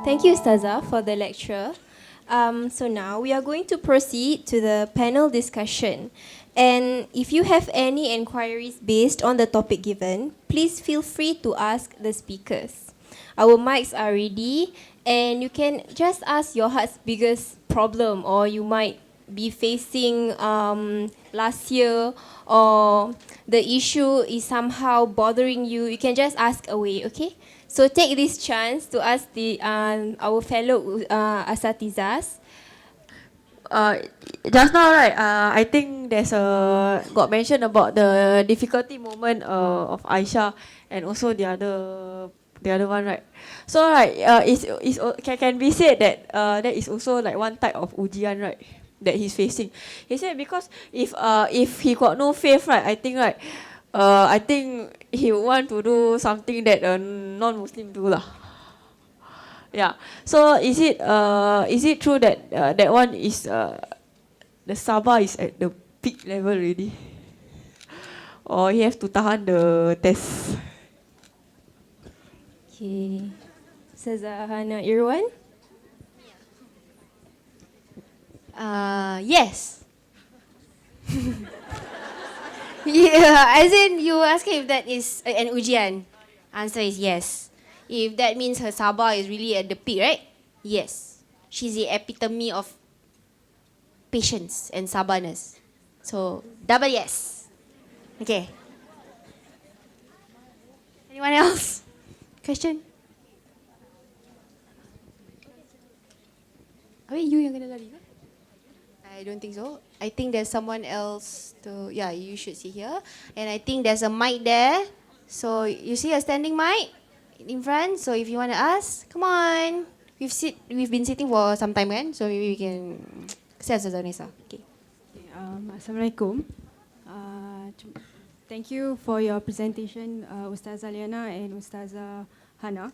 Thank you, Ustazah, for the lecture. So now we are going to proceed to the panel discussion. And if you have any inquiries based on the topic given, please feel free to ask the speakers. Our mics are ready, and you can just ask your heart's biggest problem, or you might be facing last year, or the issue is somehow bothering you. You can just ask away, okay? So take this chance to ask our fellow asatizas. Just now, right? I think there's got mentioned about the difficulty moment of Aisyah and also the other one, right? So, right, can be said that that is also like one type of ujian, right? That he's facing. He said because if he got no faith, right? I think he want to do something that a non-Muslim do lah. Yeah. So is it true that that one is the sabar is at the peak level already, or he have to tahan the test? Okay. Sahana Irwan? Yes. Yeah, as in you asking if that is an ujian. Answer is yes. If that means her sabar is really at the peak, right? Yes. She's the epitome of patience and sabarness. So, double yes. Okay. Anyone else? Question? You yang kena lari ke? I don't think so. I think there's someone else to, yeah, you should see here. And I think there's a mic there. So you see a standing mic in front. So if you want to ask, come on. We've been sitting for some time, kan? So maybe we can say Ustazah Nisa. Okay. Assalamualaikum. Thank you for your presentation, Ustazah Liana and Ustazah Hana.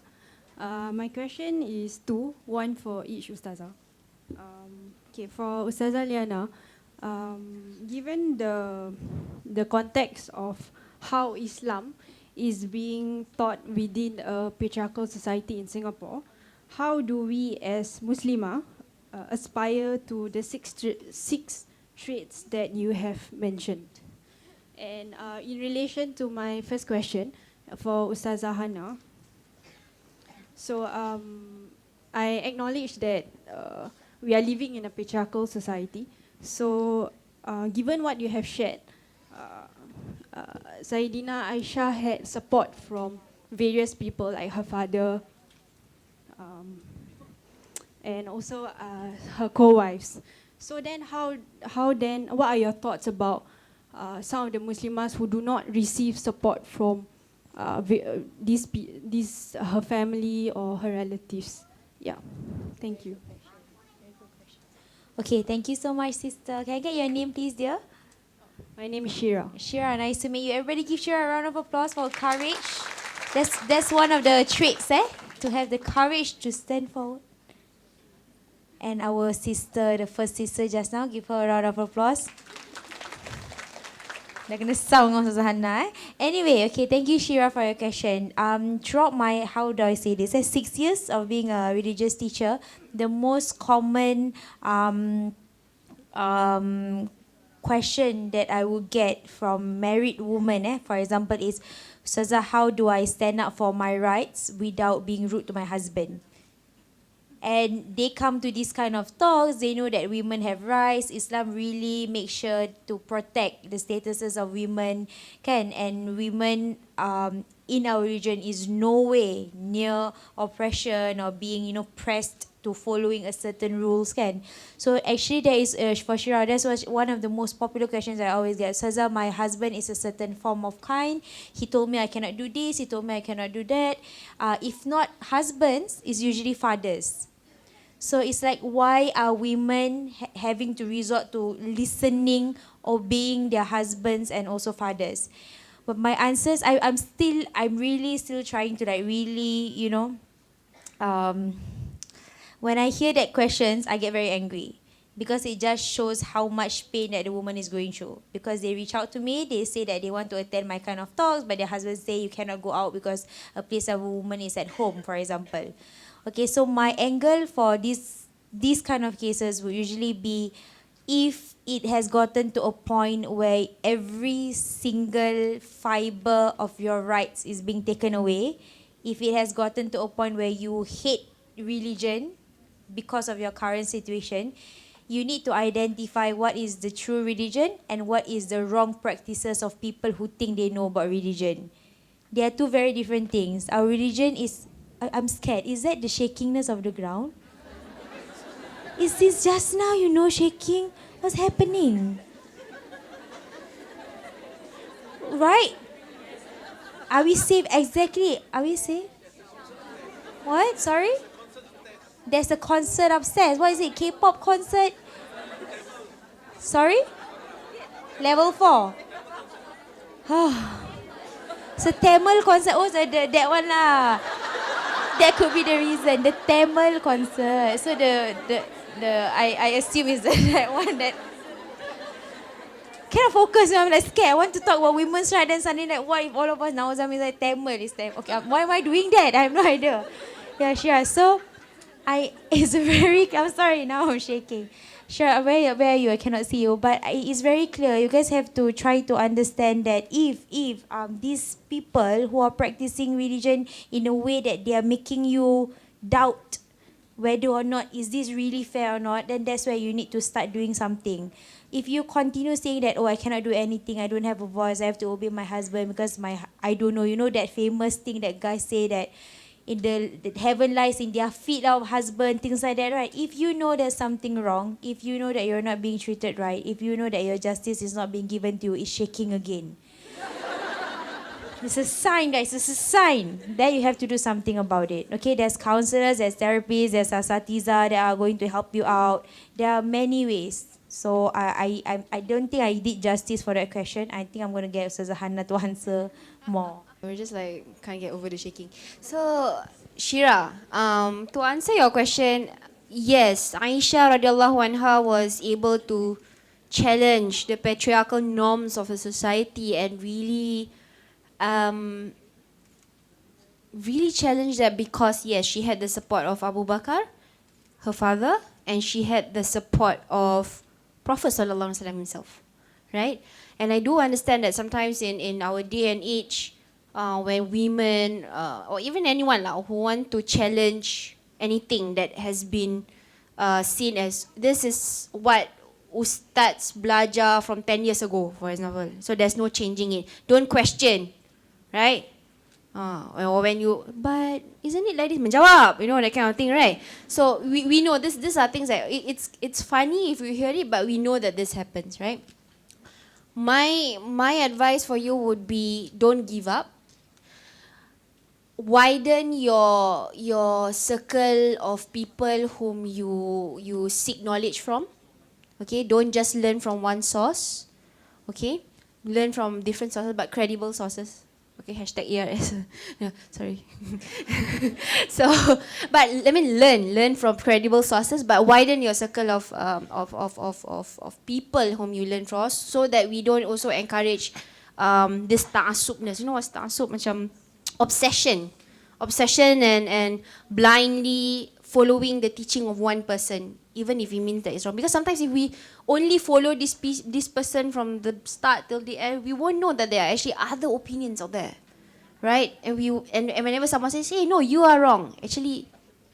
My question is one for each Ustazah. Okay, for Ustazah Liana, given the context of how Islam is being taught within a patriarchal society in Singapore, how do we as Muslimah aspire to the six traits that you have mentioned? And in relation to my first question for Ustazah Hana, so I acknowledge that we are living in a patriarchal society. So given what you have shared, Sayyidina Aisyah had support from various people like her father and also her co-wives. So then what are your thoughts about some of the Muslimas who do not receive support from her family or her relatives? Yeah, thank you. Okay, thank you so much, sister. Can I get your name, please, dear? My name is Shira. Shira, nice to meet you. Everybody give Shira a round of applause for courage. That's one of the traits, to have the courage to stand forward. And our sister, the first sister just now, give her a round of applause. Dah kena sound dengan Ustazah Hana. Anyway, okay, thank you Shira for your question. Throughout my, how do I say this, 6 years of being a religious teacher, the most common question that I would get from married women, for example, is, Ustazah, how do I stand up for my rights without being rude to my husband? And they come to this kind of talks, they know that women have rights. Islam really makes sure to protect the statuses of women, and women in our religion is no way near oppression or being, pressed to following a certain rules, So actually there is, for Shira, that was one of the most popular questions I always get. Saza, my husband is a certain form of kind. He told me I cannot do this, he told me I cannot do that. If not husbands, it's usually fathers. So it's like, why are women having to resort to listening, obeying their husbands and also fathers? But my answers, I'm really still trying to really, when I hear that questions, I get very angry. Because it just shows how much pain that the woman is going through. Because they reach out to me, they say that they want to attend my kind of talks, but their husbands say you cannot go out because a place of a woman is at home, for example. Okay, so my angle for these kind of cases would usually be if it has gotten to a point where every single fiber of your rights is being taken away, if it has gotten to a point where you hate religion because of your current situation, you need to identify what is the true religion and what is the wrong practices of people who think they know about religion. They are two very different things. Our religion is, I'm scared. Is that the shakiness of the ground? Is this just now, shaking? What's happening? Right? Are we safe? Exactly. Are we safe? What? Sorry? There's a concert upstairs. What is it? K-pop concert? Sorry? Level 4. So Tamil concert. Oh, so that one lah. That could be the reason. The Tamil concert. So I assume is that one that cannot focus. I'm like scared. I want to talk about women's rights, then suddenly like, what if all of us now is like Tamil? Is Tamil? Okay, why am I doing that? I have no idea. Yeah, sure. So it's very. I'm sorry. Now I'm shaking. Sure, where are you? I cannot see you. But it's very clear. You guys have to try to understand that if these people who are practicing religion in a way that they are making you doubt whether or not is this really fair or not, then that's where you need to start doing something. If you continue saying that, oh, I cannot do anything, I don't have a voice, I have to obey my husband because I don't know, that famous thing that guys say that in the heaven lies in their feet of husband, things like that, right? If you know there's something wrong, if you know that you're not being treated right, if you know that your justice is not being given to you, it's shaking again. It's a sign, guys. It's a sign that you have to do something about it. Okay, there's counselors, there's therapists, there's asatiza that are going to help you out. There are many ways. So I don't think I did justice for that question. I think I'm going to get Sahana to answer more. We're just like, can't get over the shaking. So, Shira, to answer your question, yes, Aisyah radiallahu anha was able to challenge the patriarchal norms of the society and really challenge that because, yes, she had the support of Abu Bakar, her father, and she had the support of Prophet sallallahu alaihi wasallam himself, right? And I do understand that sometimes in our day and age, when women or even anyone who want to challenge anything that has been seen as this is what ustads belajar from 10 years ago, for example. So there's no changing it. Don't question, right? Or when you, but isn't it like this? Menjawab, that kind of thing, right? So we know these are things that it's funny if you hear it, but we know that this happens, right? My advice for you would be don't give up. Widen your circle of people whom you seek knowledge from. Okay, don't just learn from one source. Okay, learn from different sources, but credible sources. Okay, hashtag ERS. Yeah, sorry. So, but learn from credible sources, but widen your circle of people whom you learn from, so that we don't also encourage this ta'asubness. You know what's ta'asub? Macam obsession and blindly following the teaching of one person, even if it means that it's wrong. Because sometimes if we only follow this person from the start till the end, we won't know that there are actually other opinions out there, right? And whenever someone says, hey, no, you are wrong, actually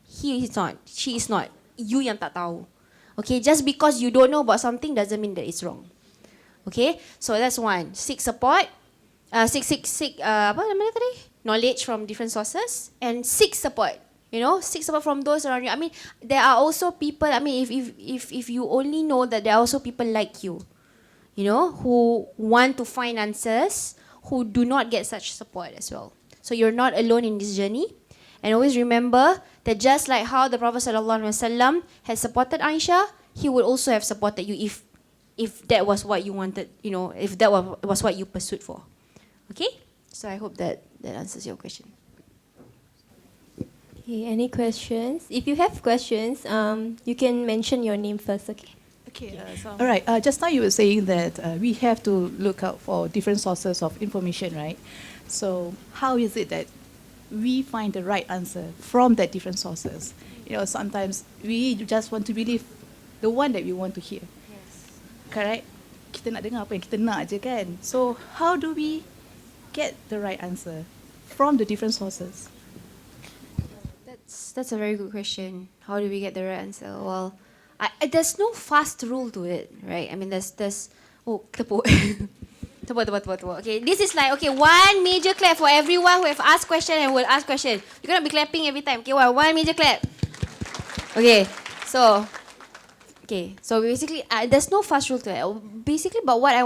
he is not, she is not, you yang tak tahu. Okay, just because you don't know about something doesn't mean that it's wrong. Okay, so that's one. Seek support, seek apa nama dia tadi? Knowledge from different sources, and seek support. Seek support from those around you. I mean, there are also people. I mean, if you only know that there are also people like you, who want to find answers, who do not get such support as well. So you're not alone in this journey, and always remember that just like how the Prophet ﷺ has supported Aisyah, he would also have supported you if that was what you wanted. If that was what you pursued for. Okay. So I hope that answers your question. Okay, any questions? If you have questions, you can mention your name first, okay? Okay, all right. Just now you were saying that we have to look out for different sources of information, right? So how is it that we find the right answer from that different sources? Sometimes we just want to believe the one that we want to hear. Yes. Correct? Kita nak dengar apa yang kita nak je kan. So how do we get the right answer from the different sources? That's a very good question. How do we get the right answer? Well, there's no fast rule to it, right? I mean, there's tepuk. Tepuk. Okay, this is like, okay, one major clap for everyone who have asked question and will ask question. You're gonna be clapping every time. Okay, one major clap. Okay, so basically, there's no fast rule to it. Basically, but what I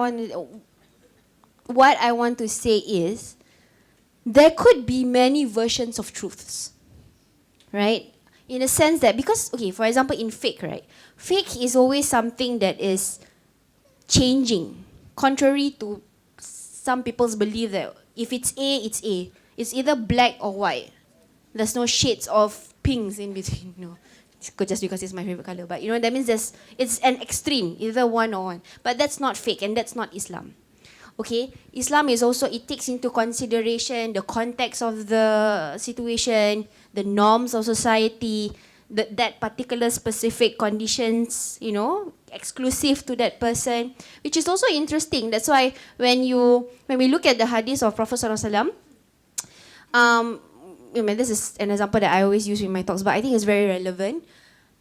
want to say is, there could be many versions of truths, right? In a sense that, because, okay, for example, in fake, right? Fake is always something that is changing, contrary to some people's belief that if it's A, it's A. It's either black or white. There's no shades of pinks in between. No, just because it's my favorite color. But that means it's an extreme, either one or one. But that's not fake, and that's not Islam. Okay, Islam is also, it takes into consideration the context of the situation, the norms of society, that particular specific conditions, exclusive to that person, which is also interesting. That's why when we look at the hadiths of Prophet ﷺ, this is an example that I always use in my talks, but I think it's very relevant.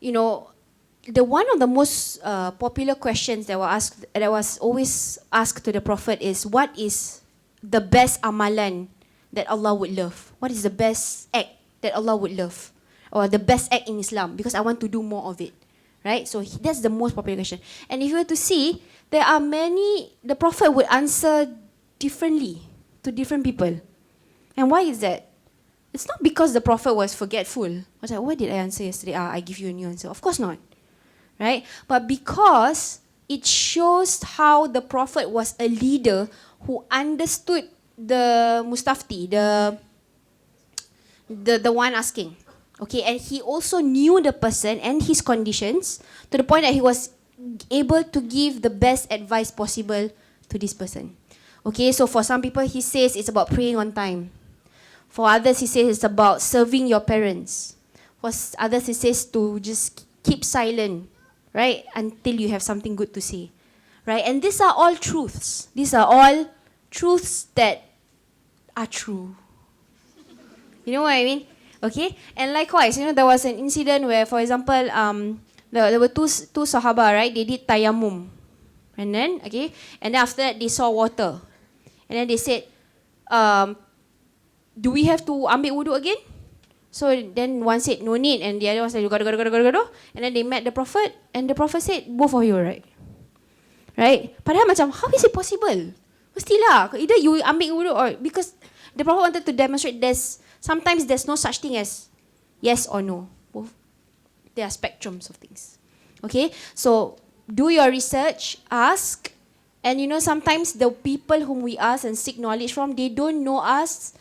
One of the most popular questions that was always asked to the Prophet is, what is the best amalan that Allah would love? What is the best act that Allah would love? Or the best act in Islam, because I want to do more of it. Right? So that's the most popular question. And if you were to see, there are many, the Prophet would answer differently to different people. And why is that? It's not because the Prophet was forgetful. I was like, what did I answer yesterday? I give you a new answer. Of course not. Right? But because it shows how the Prophet was a leader who understood the mustafti, the one asking. Okay, and he also knew the person and his conditions to the point that he was able to give the best advice possible to this person. Okay, so for some people he says it's about praying on time. For others he says it's about serving your parents. For others he says to just keep silent, right, until you have something good to say. Right, and these are all truths. These are all truths that are true. You know what I mean? Okay, and likewise, there was an incident where, for example, there were two Sahaba, right? They did tayammum, and then after that they saw water, and then they said, "Do we have to ambil wudu again?" So then one said no need, and the other one said go, and then they met the Prophet, and the Prophet said, "Both of you, right? Right? Padahal macam, how is it possible? Mestilah, either you ambil wudu or," because the Prophet wanted to demonstrate sometimes there's no such thing as yes or no. Both. There are spectrums of things. Okay? So do your research, ask, and sometimes the people whom we ask and seek knowledge from, they don't know us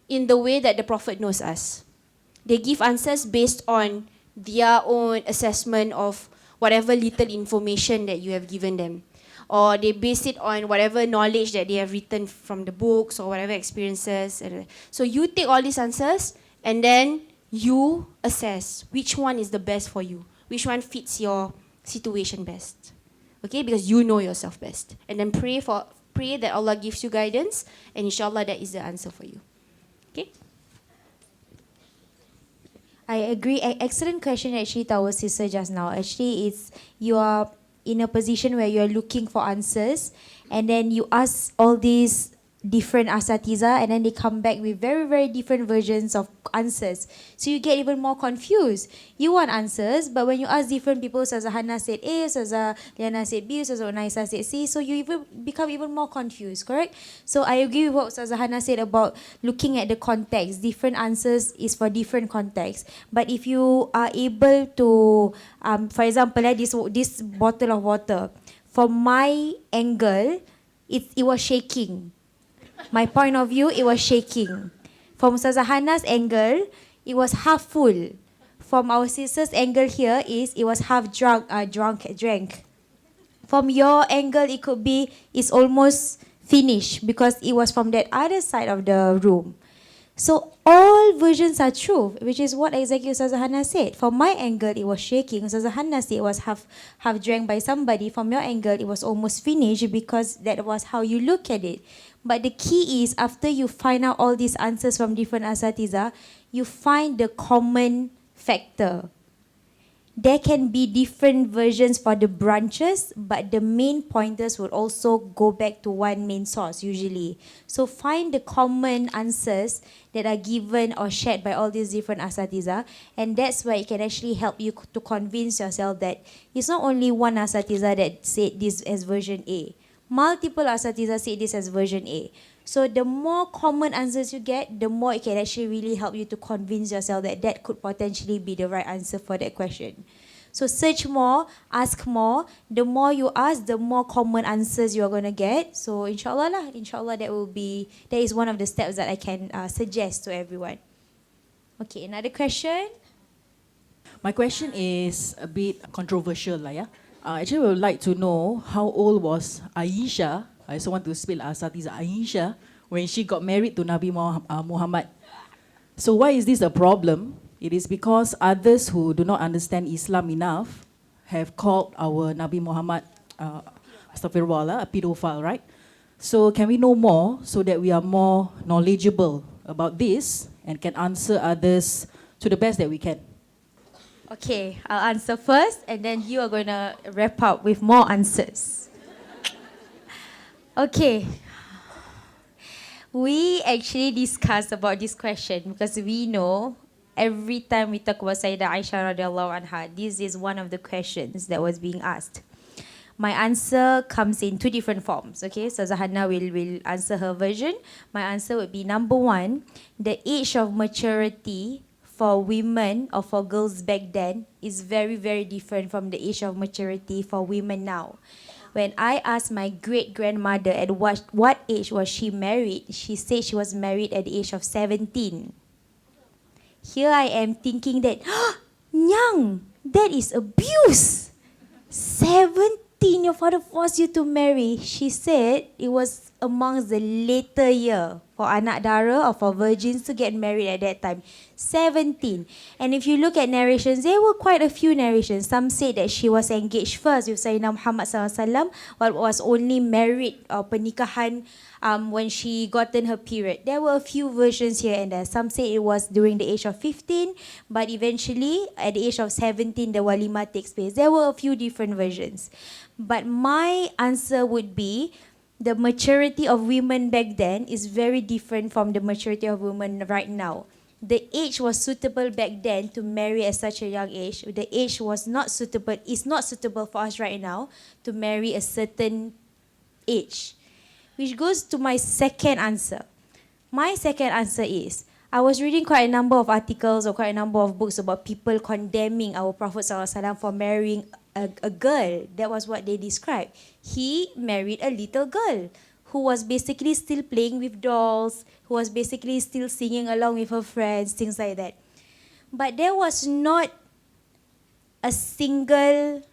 in the way that the Prophet knows us. They give answers based on their own assessment of whatever little information that you have given them. Or they base it on whatever knowledge that they have written from the books or whatever experiences. So you take all these answers and then you assess which one is the best for you, which one fits your situation best. Okay, because you know yourself best. And then pray that Allah gives you guidance, and inshallah that is the answer for you. Okay? I agree. Excellent question actually to our sister just now. Actually, you are in a position where you're looking for answers, and then you ask all these different asatiza, and then they come back with very, very different versions of answers. So you get even more confused. You want answers, but when you ask different people, Ustazah Hana said A, Ustazah Liana said B, Ustazah Unaisa said C, so you become even more confused, correct? So I agree with what Ustazah Hana said about looking at the context. Different answers is for different contexts. But if you are able to, for example, this bottle of water, from my angle, it was shaking. My point of view, it was shaking. From Ustazah Hana's angle, it was half full. From our sister's angle here, it was half drank. From your angle, it could be, it's almost finished because it was from that other side of the room. So all versions are true, which is what exactly Ustazah Hana said. From my angle, it was shaking. Ustazah Hana said it was half drank by somebody. From your angle, it was almost finished because that was how you look at it. But the key is, after you find out all these answers from different asatiza, you find the common factor. There can be different versions for the branches, but the main pointers would also go back to one main source usually. So find the common answers that are given or shared by all these different asatiza, and that's where it can actually help you to convince yourself that it's not only one asatiza that said this as version A. Multiple asatiza said this as version A. So the more common answers you get, the more it can actually really help you to convince yourself that that could potentially be the right answer for that question. So search more, ask more. The more you ask, the more common answers you are going to get. So inshallah that is one of the steps that I can suggest to everyone. Okay, another question. My question is a bit controversial lah, yeah. Actually, we would like to know how old was Aisyah. I also want to spill Asatiza Aisyah when she got married to Nabi Muhammad. So why is this a problem? It is because others who do not understand Islam enough have called our Nabi Muhammad, astaghfirullah, a pedophile, right? So can we know more so that we are more knowledgeable about this and can answer others to the best that we can? Okay, I'll answer first and then you are going to wrap up with more answers. Okay. We actually discussed about this question because we know every time we talk about Sayyidah Aisyah radiallahu anha, this is one of the questions that was being asked. My answer comes in two different forms, okay? So Zahana will answer her version. My answer would be number one, the age of maturity for women or for girls back then is very, very different from the age of maturity for women now. When I asked my great-grandmother at what age was she married, she said she was married at the age of 17. Here I am thinking that, Nyang, that is abuse. 17, your father forced you to marry. She said it was amongst the later year for anak dara or for virgins to get married at that time. 17. And if you look at narrations, there were quite a few narrations. Some say that she was engaged first with Sayyidina Muhammad SAW, but was only married or pernikahan when she gotten her period. There were a few versions here and there. Some say it was during the age of 15, but eventually at the age of 17, the walima takes place. There were a few different versions. But my answer would be, the maturity of women back then is very different from the maturity of women right now. The age was suitable back then to marry at such a young age. The age was not suitable, is not suitable for us right now to marry a certain age. Which goes to my second answer. My second answer is, I was reading quite a number of articles or quite a number of books about people condemning our Prophet ﷺ for marrying a girl. That was what they described. He married a little girl who was basically still playing with dolls, who was basically still singing along with her friends, things like that. But there was not a single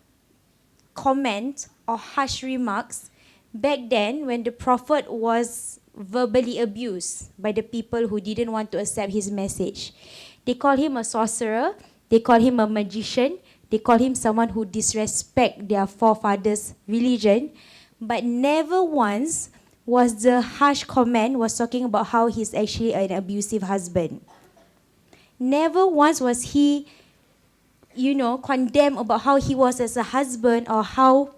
comment or harsh remarks back then when the Prophet was verbally abused by the people who didn't want to accept his message. They call him a sorcerer, they call him a magician, they call him someone who disrespect their forefathers' religion, but never once was the harsh comment was talking about how he's actually an abusive husband. Never once was he, condemned about how he was as a husband or how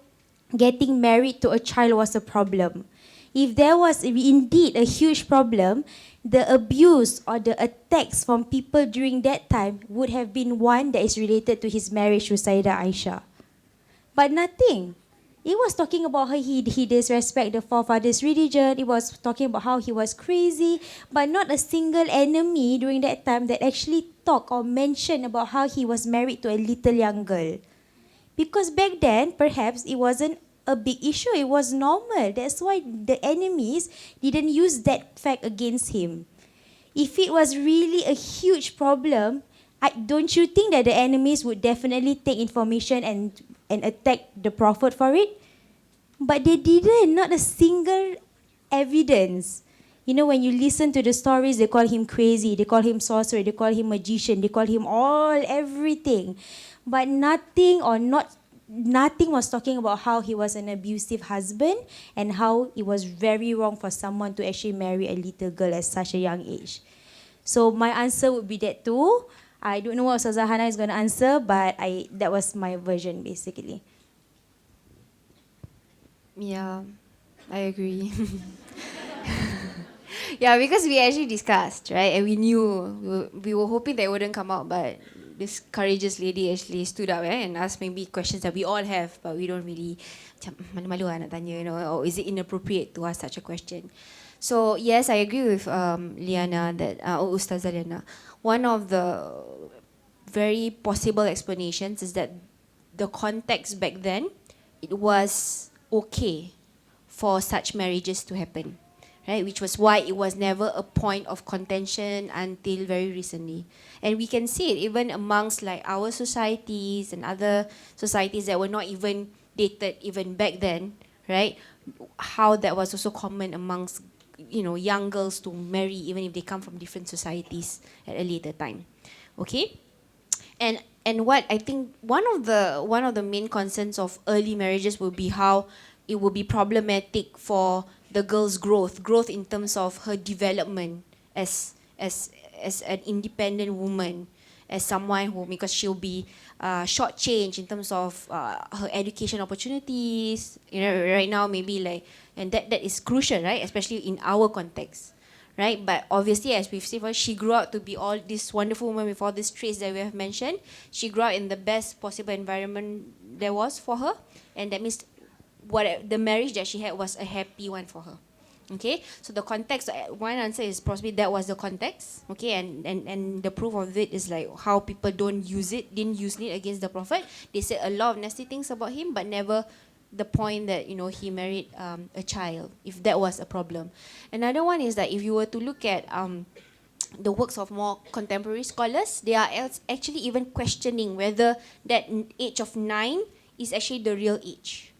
getting married to a child was a problem. If there was indeed a huge problem, the abuse or the attacks from people during that time would have been one that is related to his marriage with Sayyidah Aisyah. But nothing. It was talking about how he disrespect the forefathers' religion. It was talking about how he was crazy, but not a single enemy during that time that actually talked or mentioned about how he was married to a little young girl. Because back then, perhaps it wasn't a big issue. It was normal. That's why the enemies didn't use that fact against him. If it was really a huge problem, don't you think that the enemies would definitely take information and attack the Prophet for it? But they didn't. Not a single evidence. You know, when you listen to the stories, they call him crazy, they call him sorcerer, they call him magician, they call him everything. But nothing was talking about how he was an abusive husband and how it was very wrong for someone to actually marry a little girl at such a young age. So my answer would be that too. I don't know what Ustazah Hana is going to answer, but that was my version basically. Yeah, I agree. Yeah, because we actually discussed, right? And we knew, we were hoping that it wouldn't come out, but this courageous lady actually stood up and asked maybe questions that we all have, but we don't really, macam malu-malu lah nak tanya, you know, or is it inappropriate to ask such a question? So yes, I agree with Liana that, Ustazah Liana. One of the very possible explanations is that the context back then, it was okay for such marriages to happen, right? Which was why it was never a point of contention until very recently. And we can see it even amongst like our societies and other societies that were not even dated even back then, right? How that was also common amongst, you know, young girls to marry even if they come from different societies at a later time. Okay? And what I think one of the main concerns of early marriages will be how it will be problematic for the girl's growth in terms of her development as an independent woman, as someone who, because she'll be shortchanged in terms of her education opportunities. You know, right now maybe like, and that is crucial, right? Especially in our context, right? But obviously, as we've seen, she grew up to be all this wonderful woman with all these traits that we have mentioned. She grew up in the best possible environment there was for her, and that means the marriage that she had was a happy one for her. Okay, so the context, one answer is possibly that was the context. Okay, and the proof of it is like how people didn't use it against the Prophet. They said a lot of nasty things about him, but never the point that, you know, he married a child, if that was a problem. Another one is that if you were to look at the works of more contemporary scholars, they are actually even questioning whether that age of 9 is actually the real age.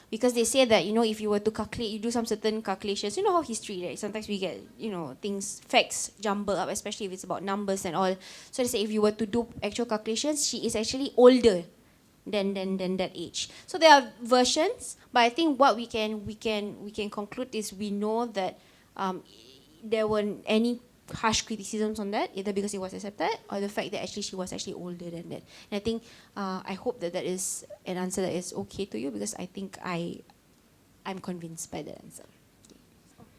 Because they say that, you know, if you were to calculate, you do some certain calculations, you know how history, right? Sometimes we get, you know, facts jumble up, especially if it's about numbers and all. So they say if you were to do actual calculations, she is actually older than that age. So there are versions, but I think what we can conclude is we know that there weren't any harsh criticisms on that, either because it was accepted or the fact that actually she was actually older than that. And I think I hope that is an answer that is okay to you, because I think I'm convinced by that answer.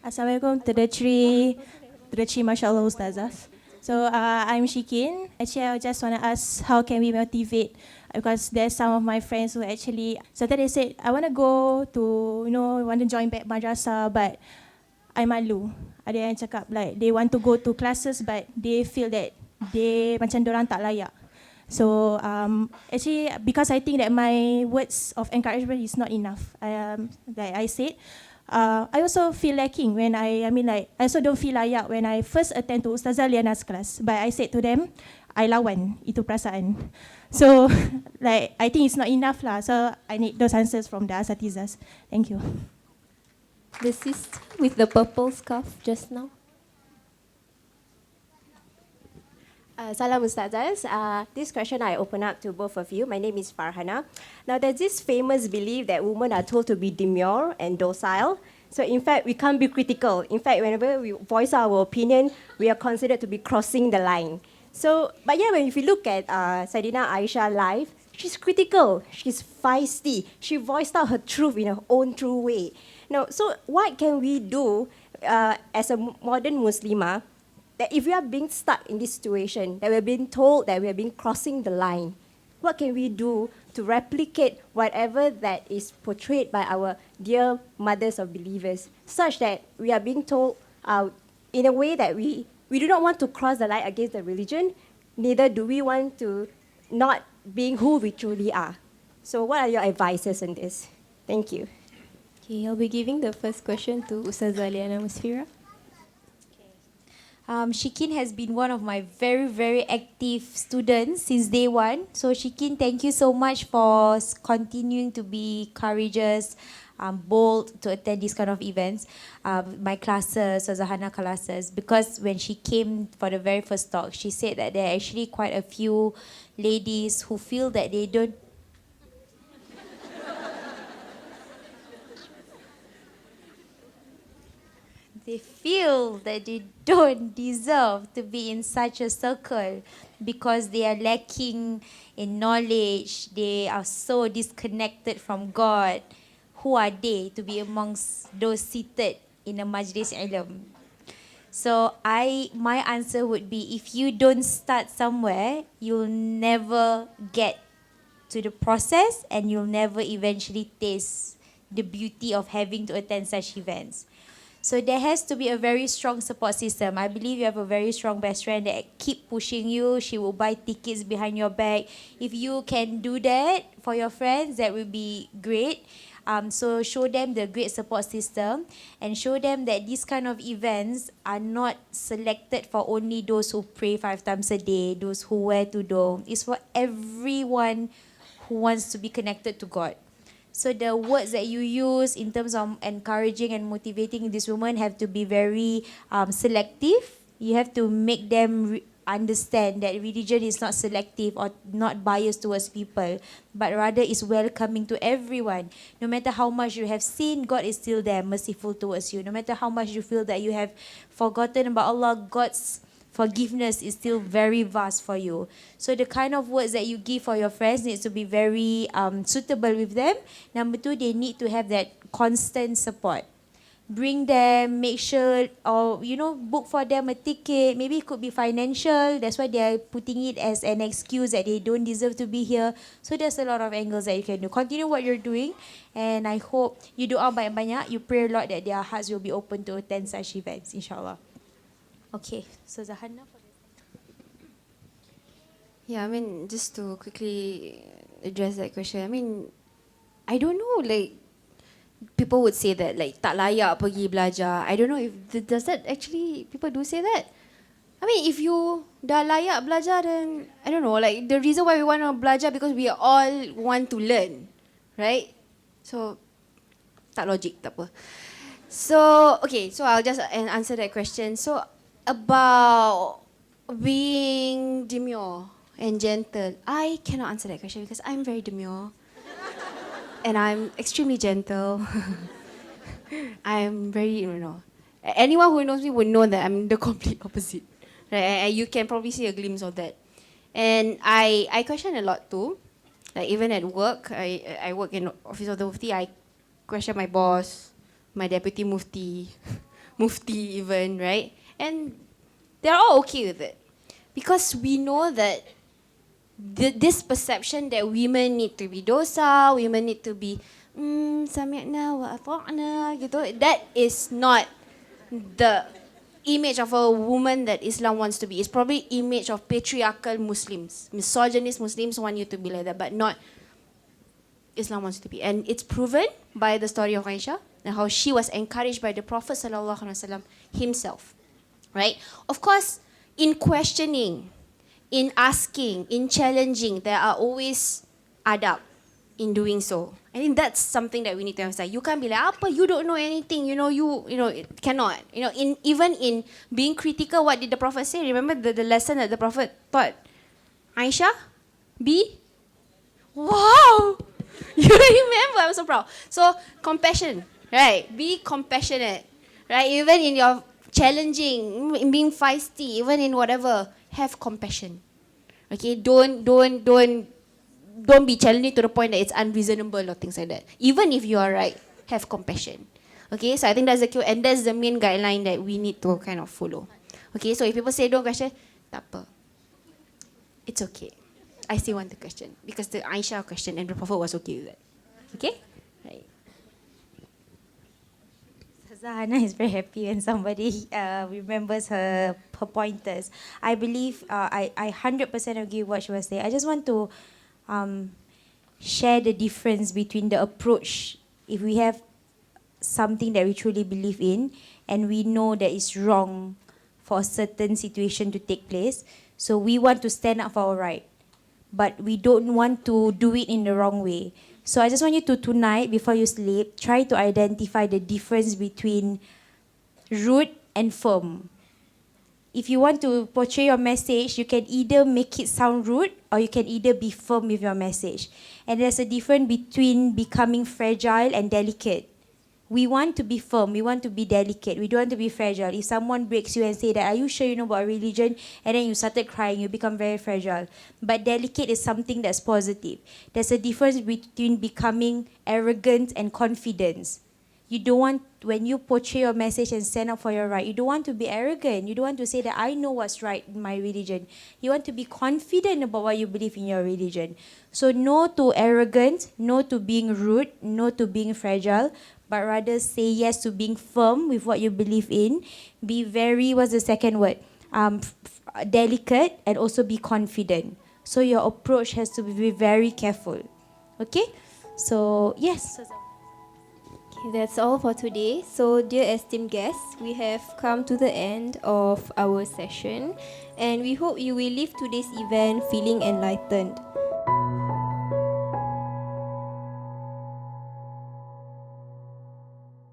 Assalamualaikum to the three mashallah ustazahs. So I'm Shikin. Actually, I just want to ask, how can we motivate? Because there's some of my friends who actually, so they said, I want to go to, you know, want to join back madrasah, but I malu. Ada yang cakap like they want to go to classes, but they feel that they macam dorang tak layak. So actually, because I think that my words of encouragement is not enough. Like I said, I also feel lacking when I also don't feel layak when I first attend to Ustazah Liana's class. But I said to them, I lawan itu perasaan. So like I think it's not enough lah. So I need those answers from the asatizahs. Thank you. The sister with the purple scarf just now. Salam Ustazahs. This question I open up to both of you. My name is Farhana. Now there's this famous belief that women are told to be demure and docile. So in fact, we can't be critical. In fact, whenever we voice our opinion, we are considered to be crossing the line. So, but yeah, if you look at Sayyidina Aisyah live, she's critical, she's feisty, she voiced out her truth in her own true way. Now, so what can we do as a modern Muslimah, that if we are being stuck in this situation, that we're being told that we are being crossing the line, what can we do to replicate whatever that is portrayed by our dear mothers of believers, such that we are being told in a way that we do not want to cross the line against the religion, neither do we want to not being who we truly are. So what are your advices on this? Thank you. Okay, I'll be giving the first question to Ustazah Liana Musfira. Shikin has been one of my very, very active students since day one. So Shikin, thank you so much for continuing to be courageous, bold to attend these kind of events, my classes or Sahana classes, because when she came for the very first talk, she said that there are actually quite a few ladies who feel that they don't they feel that they don't deserve to be in such a circle because they are lacking in knowledge, they are so disconnected from God. Who are they to be amongst those seated in a majlis ilm? So my answer would be, if you don't start somewhere, you'll never get to the process and you'll never eventually taste the beauty of having to attend such events. So there has to be a very strong support system. I believe you have a very strong best friend that keep pushing you. She will buy tickets behind your back. If you can do that for your friends, that will be great. So show them the great support system and show them that these kind of events are not selected for only those who pray 5 times a day, those who wear tudung. It's for everyone who wants to be connected to God. So the words that you use in terms of encouraging and motivating these women have to be very selective. You have to make them understand that religion is not selective or not biased towards people, but rather is welcoming to everyone. No matter how much you have sinned, God is still there, merciful towards you. No matter how much you feel that you have forgotten about Allah, God's forgiveness is still very vast for you. So the kind of words that you give for your friends needs to be very suitable with them. Number 2, they need to have that constant support. Bring them, make sure, or book for them a ticket. Maybe it could be financial. That's why they are putting it as an excuse that they don't deserve to be here. So there's a lot of angles that you can do. Continue what you're doing, and I hope you doa banyak-banyak. You pray a lot that their hearts will be open to attend such events, inshallah. Okay, so Sahana. Yeah, I mean, just to quickly address that question. I mean, I don't know, like, people would say that, like, tak layak pergi belajar. I don't know if, does that actually, people do say that? I mean, if you dah layak belajar, then, I don't know, like, the reason why we want to belajar because we all want to learn, right? So, tak logic, tak apa. So, okay, so I'll just answer that question. So, about being demure and gentle, I cannot answer that question because I'm very demure. And I'm extremely gentle. I'm very, anyone who knows me would know that I'm the complete opposite. Right? And you can probably see a glimpse of that. And I question a lot too. Like even at work, I work in Office of the Mufti, I question my boss, my deputy mufti, mufti even, right? And they're all okay with it. Because we know that this perception that women need to be docile, women need to be sami'na wa ata'na, gitu, that is not the image of a woman that Islam wants to be. It's probably image of patriarchal Muslims. Misogynist Muslims want you to be like that, but not Islam wants to be. And it's proven by the story of Aisyah and how she was encouraged by the Prophet ﷺ himself. Right? Of course, in questioning, in asking, in challenging, there are always adab in doing so. I think that's something that we need to emphasize. You can't be like, apa, you don't know anything, it cannot. Even in being critical, what did the Prophet say? Remember the lesson that the Prophet taught Aisyah? Be? Wow! You remember, I'm so proud. So, compassion, right? Be compassionate, right? Even in your challenging, in being feisty, even in whatever, have compassion. Okay, don't be challenging to the point that it's unreasonable or things like that. Even if you are right, have compassion. Okay, so I think that's the cue, and that's the main guideline that we need to kind of follow. Okay, so if people say don't question, tak apa. It's okay. I still want to question because the Aisyah question and the Prophet was okay with that. Okay? Right. Sahana is very happy when somebody remembers her pointers. I believe I 100% agree with what she was saying. I just want to share the difference between the approach. If we have something that we truly believe in and we know that it's wrong for a certain situation to take place, so we want to stand up for our right, but we don't want to do it in the wrong way. So I just want you to tonight, before you sleep, try to identify the difference between rude and firm. If you want to portray your message, you can either make it sound rude or you can either be firm with your message. And there's a difference between becoming fragile and delicate. We want to be firm, we want to be delicate, we don't want to be fragile. If someone breaks you and say that, are you sure you know about religion? And then you started crying, you become very fragile. But delicate is something that's positive. There's a difference between becoming arrogant and confidence. You don't want, when you portray your message and stand up for your right, you don't want to be arrogant. You don't want to say that I know what's right in my religion. You want to be confident about what you believe in your religion. So no to arrogance, no to being rude, no to being fragile, but rather say yes to being firm with what you believe in. Be very, what's the second word? Delicate, and also be confident. So your approach has to be very careful. Okay? So, yes. Okay, that's all for today. So, dear esteemed guests, we have come to the end of our session, and we hope you will leave today's event feeling enlightened.